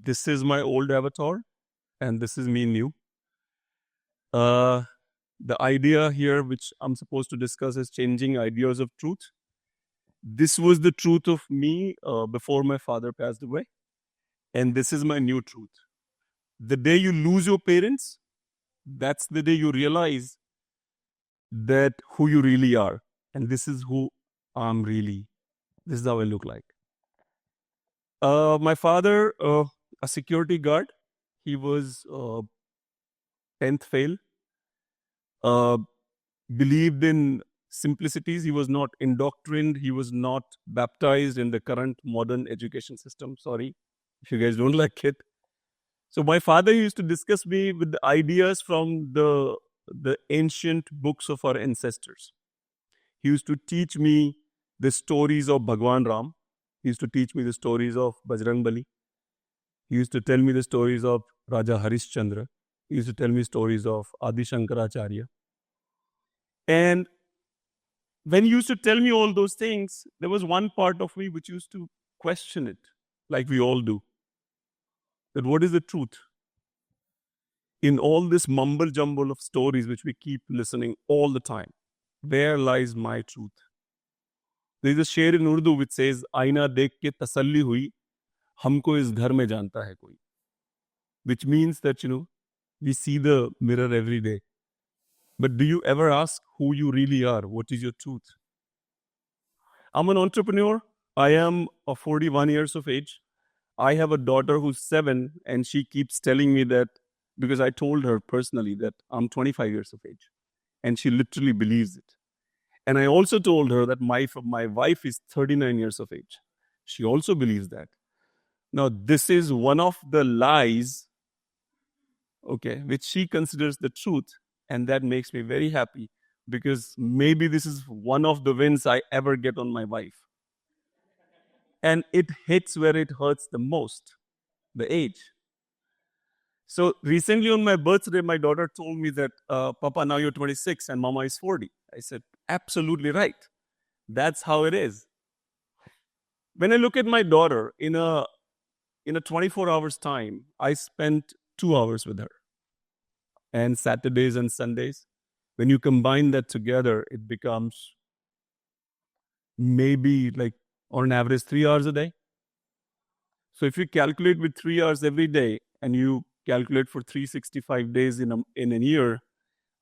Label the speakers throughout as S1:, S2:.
S1: This is my old avatar, and this is me new. The idea here, which I'm supposed to discuss, is changing ideas of truth. This was the truth of me before my father passed away, and this is my new truth. The day you lose your parents, that's the day you realize that who you really are, and this is who I'm really. This is how I look like. My father, a security guard, he was 10th fail. Believed in simplicities. He was not indoctrined. He was not baptized in the current modern education system. Sorry if you guys don't like it. So my father used to discuss me with the ideas from the ancient books of our ancestors. He used to teach me the stories of Bhagwan Ram. He used to teach me the stories of Bajrang Bali. He used to tell me the stories of Raja Harishchandra. He used to tell me stories of Adi Shankaracharya. And when he used to tell me all those things, there was one part of me which used to question it, like we all do. That what is the truth? In all this mumble jumble of stories which we keep listening all the time, where lies my truth? There is a sher in Urdu which says, Aina dekh ke tasalli hui, humko is ghar mein janta hai koi. Which means that, we see the mirror every day. But do you ever ask who you really are? What is your truth? I'm an entrepreneur. I am 41 years of age. I have a daughter who's 7, and she keeps telling me that, because I told her personally that I'm 25 years of age. And she literally believes it. And I also told her that my wife is 39 years of age. She also believes that. Now, this is one of the lies, okay, which she considers the truth. And that makes me very happy, because maybe this is one of the wins I ever get on my wife. And it hits where it hurts the most, the age. So recently on my birthday, my daughter told me that, Papa, now you're 26 and Mama is 40. I said, absolutely right. That's how it is. When I look at my daughter, in a 24 hours time, I spent 2 hours with her. And Saturdays and Sundays, when you combine that together, it becomes maybe like on average 3 hours a day. So if you calculate with 3 hours every day and you calculate for 365 days in a year,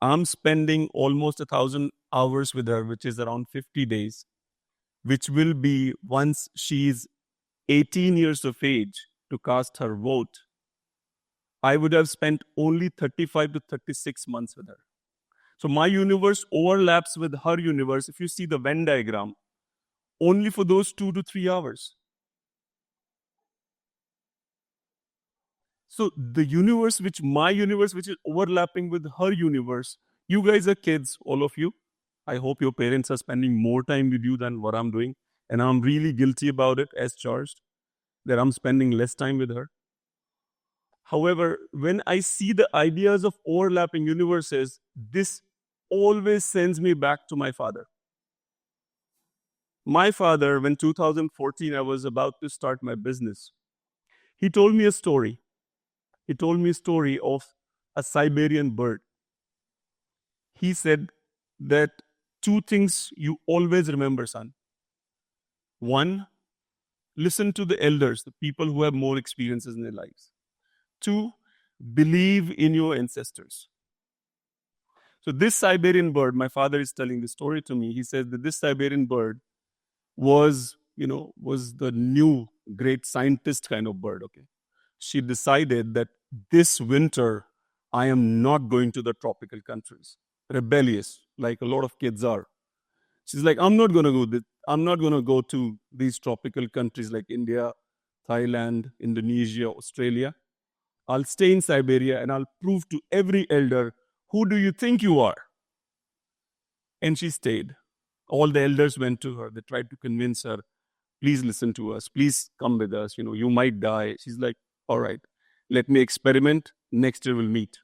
S1: I'm spending almost 1,000 hours with her, which is around 50 days, which will be once she's 18 years of age to cast her vote. I would have spent only 35 to 36 months with her. So my universe overlaps with her universe. If you see the Venn diagram, only for those 2 to 3 hours. So the universe, my universe, which is overlapping with her universe, you guys are kids, all of you. I hope your parents are spending more time with you than what I'm doing. And I'm really guilty about it, as charged, that I'm spending less time with her. However, when I see the ideas of overlapping universes, this always sends me back to my father. My father, when 2014, I was about to start my business, he told me a story. He told me a story of a Siberian bird. He said that 2 things you always remember, son. 1, listen to the elders, the people who have more experiences in their lives. 2, believe in your ancestors. So this Siberian bird, my father is telling the story to me. He said that this Siberian bird was the new great scientist kind of bird, okay? She decided that this winter, I am not going to the tropical countries. Rebellious, like a lot of kids are. She's like, I'm not going to go to these tropical countries like India, Thailand, Indonesia, Australia. I'll stay in Siberia and I'll prove to every elder, who do you think you are? And she stayed. All the elders went to her. They tried to convince her, please listen to us. Please come with us. You might die. She's like, all right, let me experiment. Next year we'll meet.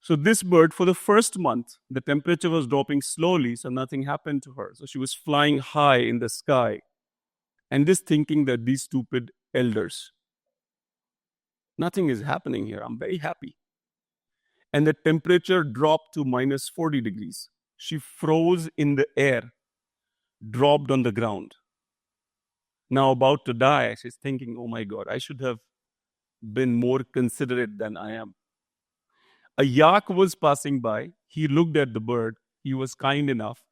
S1: So this bird, for the first month, the temperature was dropping slowly, so nothing happened to her. So she was flying high in the sky and just thinking that these stupid elders, Nothing is happening here. I'm very happy. And the temperature dropped to minus 40 degrees. She froze in the air, dropped on the ground. Now about to die, she's thinking, oh my God, I should have been more considerate than I am. A yak was passing by. He looked at the bird. He was kind enough.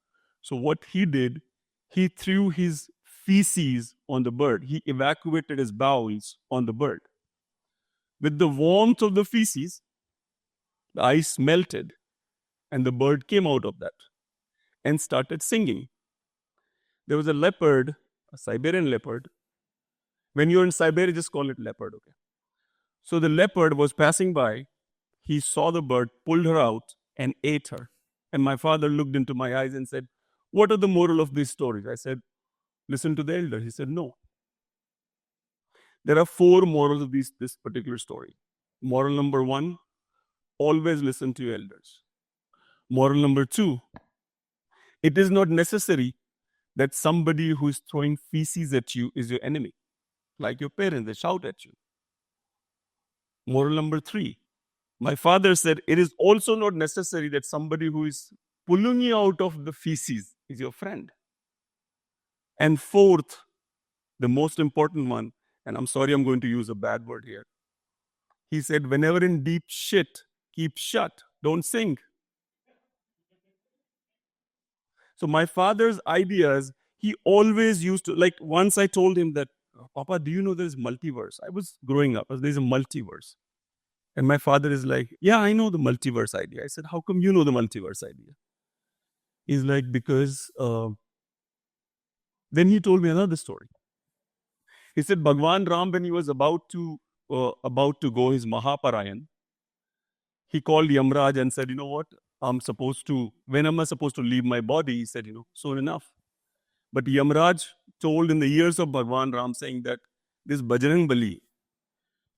S1: So what he did, he threw his feces on the bird. He evacuated his bowels on the bird. With the warmth of the feces, the ice melted and the bird came out of that and started singing. There was a leopard, a Siberian leopard. When you're in Siberia, just call it leopard, okay? So the leopard was passing by. He saw the bird, pulled her out, and ate her. And my father looked into my eyes and said, what are the moral of these stories? I said, listen to the elder. He said, no. There are 4 morals of this particular story. Moral number 1, always listen to your elders. Moral number 2, it is not necessary that somebody who is throwing feces at you is your enemy. Like your parents, they shout at you. Moral number 3, my father said, it is also not necessary that somebody who is pulling you out of the feces is your friend. And 4th, the most important one, and I'm sorry I'm going to use a bad word here. He said, whenever in deep shit, keep shut, don't sink. So my father's ideas, he always used to, like once I told him that, Papa, do you know there's multiverse? I was growing up, there's a multiverse. And my father is like, yeah, I know the multiverse idea. I said, how come you know the multiverse idea? He's like, because then he told me another story. He said, Bhagwan Ram, when he was about to go his Mahaparayan, he called Yamraj and said, you know what, when am I supposed to leave my body? He said, soon enough. But Yamraj told in the ears of Bhagwan Ram saying that this Bajrang Bali,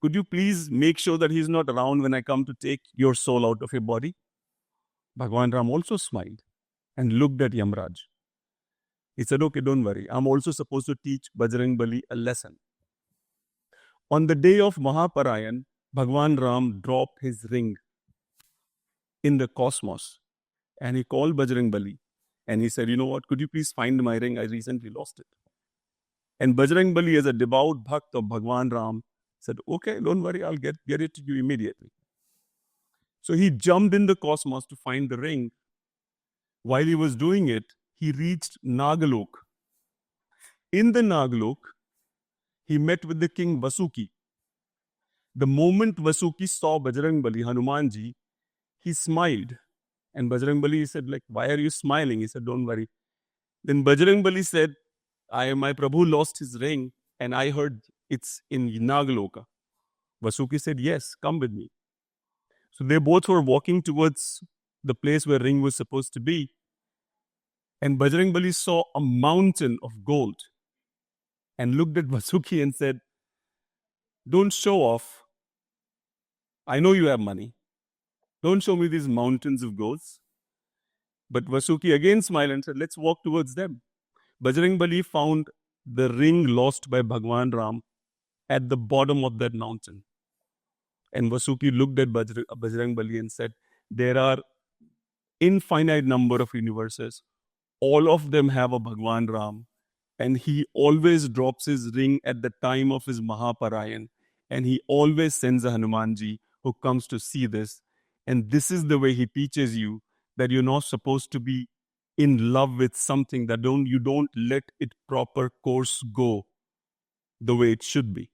S1: could you please make sure that he's not around when I come to take your soul out of your body? Bhagwan Ram also smiled and looked at Yamraj. He said, okay, don't worry. I'm also supposed to teach Bajrang Bali a lesson. On the day of Mahaparayan, Bhagwan Ram dropped his ring in the cosmos and he called Bajrang Bali and he said, you know what, could you please find my ring? I recently lost it. And Bajrang Bali, as a devout bhakt of Bhagwan Ram, said, okay, don't worry, I'll get it to you immediately. So he jumped in the cosmos to find the ring. While he was doing it, he reached Nagalok. In the Nagalok, he met with the king Vasuki. The moment Vasuki saw Bajrang Bali, Hanumanji, he smiled. And Bajrang Bali said, like, why are you smiling? He said, don't worry. Then Bajrang Bali said, my Prabhu lost his ring and I heard it's in Nagaloka. Vasuki said, yes, come with me. So they both were walking towards the place where ring was supposed to be. And Bajrang Bali saw a mountain of gold and looked at Vasuki and said, don't show off. I know you have money. Don't show me these mountains of gold. But Vasuki again smiled and said, let's walk towards them. Bajrang Bali found the ring lost by Bhagwan Ram at the bottom of that mountain. And Vasuki looked at Bajrang Bali and said, there are infinite number of universes. All of them have a Bhagwan Ram. And he always drops his ring at the time of his Mahaparayan. And he always sends a Hanumanji who comes to see this. And this is the way he teaches you that you're not supposed to be in love with something, that you don't let it proper course go the way it should be.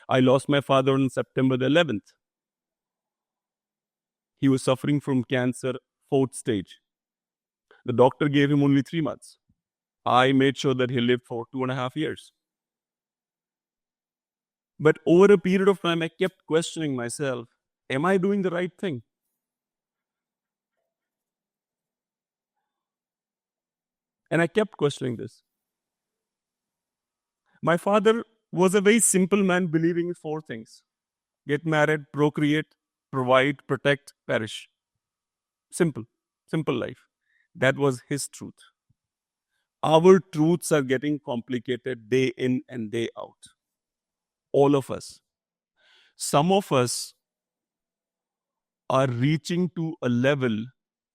S1: I lost my father on September the 11th. He was suffering from cancer, 4th stage. The doctor gave him only 3 months. I made sure that he lived for 2.5 years. But over a period of time, I kept questioning myself, am I doing the right thing? And I kept questioning this. My father was a very simple man believing in 4 things. Get married, procreate, provide, protect, perish. Simple life. That was his truth. Our truths are getting complicated day in and day out. All of us. some of us are reaching to a level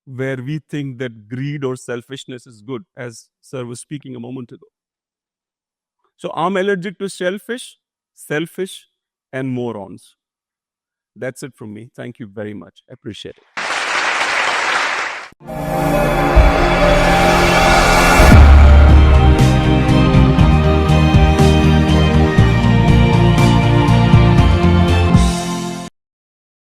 S1: where we think that greed or selfishness is good, as sir was speaking a moment ago. So I'm allergic to selfish, and morons. That's it from me. Thank you very much. I appreciate it.